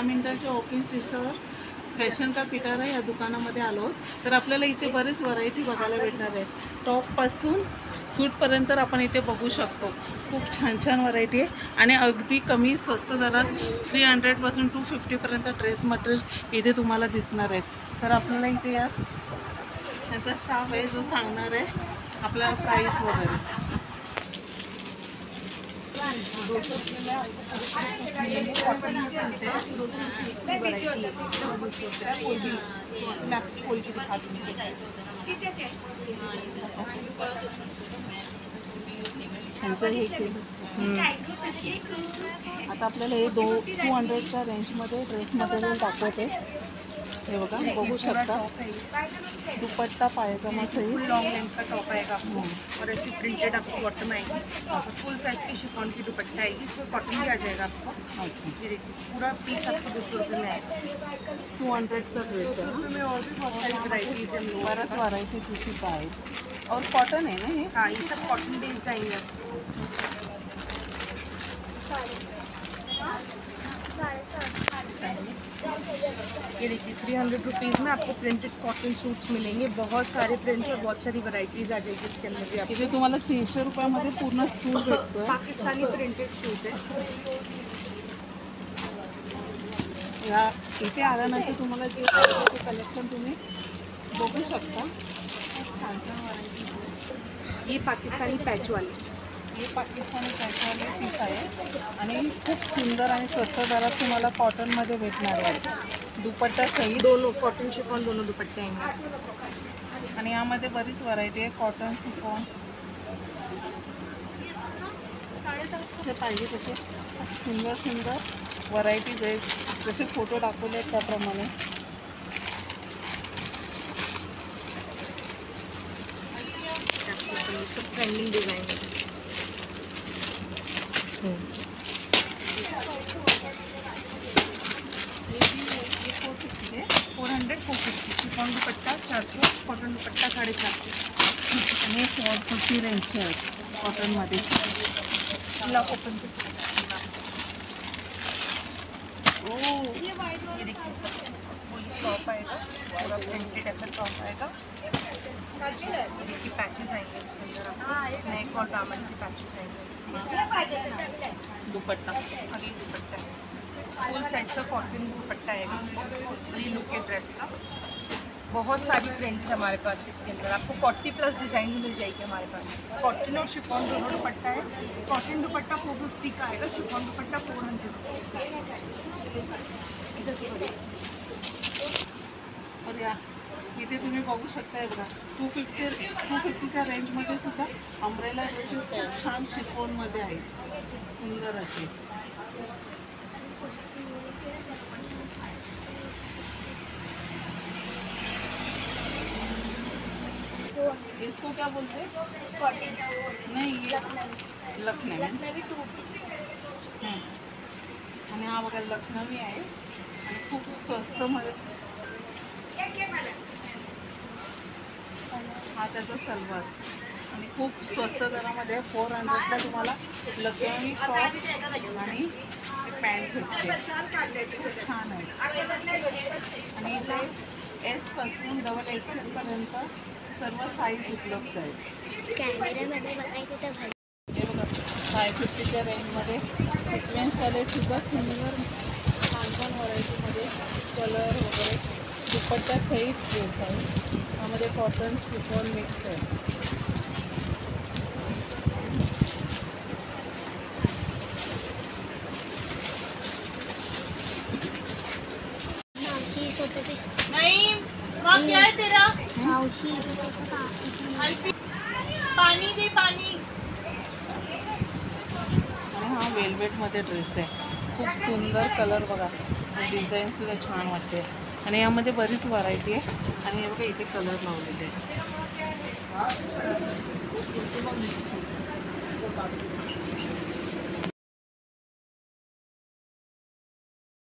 मिनिटांच्या walking डिस्टन्सवर fashion का पिटारा या दुकानामध्ये आलो. तर आपल्याला इथे बरीच व्हरायटी बघायला भेटणार आहे. टॉपपासून सूटपर्यंत आपण इथे बघू शकतो. खूप छान छान व्हरायटी आहे आणि अगदी कमी स्वस्त दरात 300पासून 250पर्यंत ड्रेस मटेरियल इथे तुम्हाला दिसणार आहेत. तर आपल्याला इथे याचा स्टाफ आहे जो सांगणार आहे आपल्याला प्राईस वगैरे. आता आपल्याला हे 200च्या रेंजमध्ये ड्रेस मटेरियल दाखवते. हे बघा, बघू शकता. दुपट्टा पायजामा सही लॉन्ग लेंथ का टॉप आएगा आपको और ऐसी प्रिंटेड आपको बॉटम आएगी. फुल साइज की शिफॉन की दुपट्टा आएगी. इसमें कॉटन भी आ जाएगा आपको. ये देखिए पूरा पीस आपको 200 रुपये में आएगा. 200चा ड्रेस आहे. 200 रुपये में और भी बहुत सारी वैरायटीज है. बरंच व्हरायटी दिसत आहे. और कॉटन आहे ना हे? हाँ, ये सब कॉटन बेस्ड आएंगे आपको. ये देखिए 300 रुपीज़ में आपको प्रिंटेड कॉटन सूट्स मिलेंगे. बहुत सारे प्रिंट्स और बहुत सारी वैरायटीज आ जाएगी इसके अंदर भी. आपको इथे तुम्हाला 300 रुपयामध्ये पूर्ण सूट भेटतोय. पाकिस्तानी प्रिंटेड सूट है. या इथे आल्यानंतर तुम्हाला जे पाहिजे ते कलेक्शन तुम्ही बघू शकता. छान छान व्हरायटी. ये पाकिस्तानी पैच वाले. हे पाकिस्तानी पॅचवाले पीस आहे आणि खूप सुंदर आणि स्वस्त दरात तुम्हाला कॉटनमध्ये भेटणार आहे. दुपट्टा सहित दोनों कॉटन शिफॉन दोनों दुपट्टे आएंगे. आणि यामध्ये बरीच व्हरायटी आहे. कॉटन शिफॉन जे पाहिजे तसे सुंदर सुंदर व्हरायटीज आहेत. जसे फोटो दाखवले आहेत त्याप्रमाणे. सब ट्रेंडिंग डिजाइन है. ये 450 है. 400 450 शिफॉन दुपट्टा 400. कॉटन दुपट्टा 450. आणि 450 रेंजचे आहेत कॉटनमध्ये. लॉक ओपन ये देखिए फुल टॉप आएगा. पूरा प्रिंटेड ऐसा टॉप आएगा. देखिए पैचेस आएंगे इसके अंदर. नेक और दामन के पैचेस आएंगे इसमें. दुपट्टा और ये दुपट्टा है फुल साइज का कॉटन दुपट्टा आएगा. और ये लुक है ड्रेस का. बहुत सारी प्रिंट्स है हमारे पास इसके अंदर. आपको 40+ डिज़ाइन मिल जाएगी हमारे पास. कॉटन और शिफॉन दोनों दुपट्टा है. कॉटन दुपट्टा 450 का आएगा. शिफॉन दुपट्टा 400 रुपीज़ का आएगा. और या इथे तुम्ही बघू शकताय बघा 250च्या रेंजमध्ये सुद्धा अम्ब्रेला ड्रेसेस खूप छान शिफॉनमध्ये आहेत. सुंदर असे. इसको क्या बोलते? नहीं, ये लखनऊ आणि हा बघा लखनवी आहे आणि खूप स्वस्त मध्ये. हा त्याचा सलवार आणि खूप स्वस्त दरामध्ये 400ला तुम्हाला लखनवी टॉप आणि पॅन्ट भेटते. छान आहे. आणि इथे एसपासून XXL पर्यंत सर्व साईज उपलब्ध आहेत. कॅमेऱ्यामध्ये बघायचं तर भाई. हे बघा 550च्या रेंजमध्ये सिक्वेन्सवाले सुद्धा सुंदर छान छान व्हरायटीमध्ये कलर वगैरे. दुपट्टा सहित ड्रेस आहे. त्यामध्ये कॉटन शिफॉन मिक्स आहे. मावशी स्वतः नहीं वहाँ क्या है तेरा? मावशी पानी दे पानी. आणि हा वेलवेटमध्ये ड्रेस आहे. खूप सुंदर कलर बघा. डिझाईनसुद्धा छान वाटते आणि यामध्ये बरीच व्हरायटी आहे. आणि हे बघा इथे कलर लावलेले आहेत.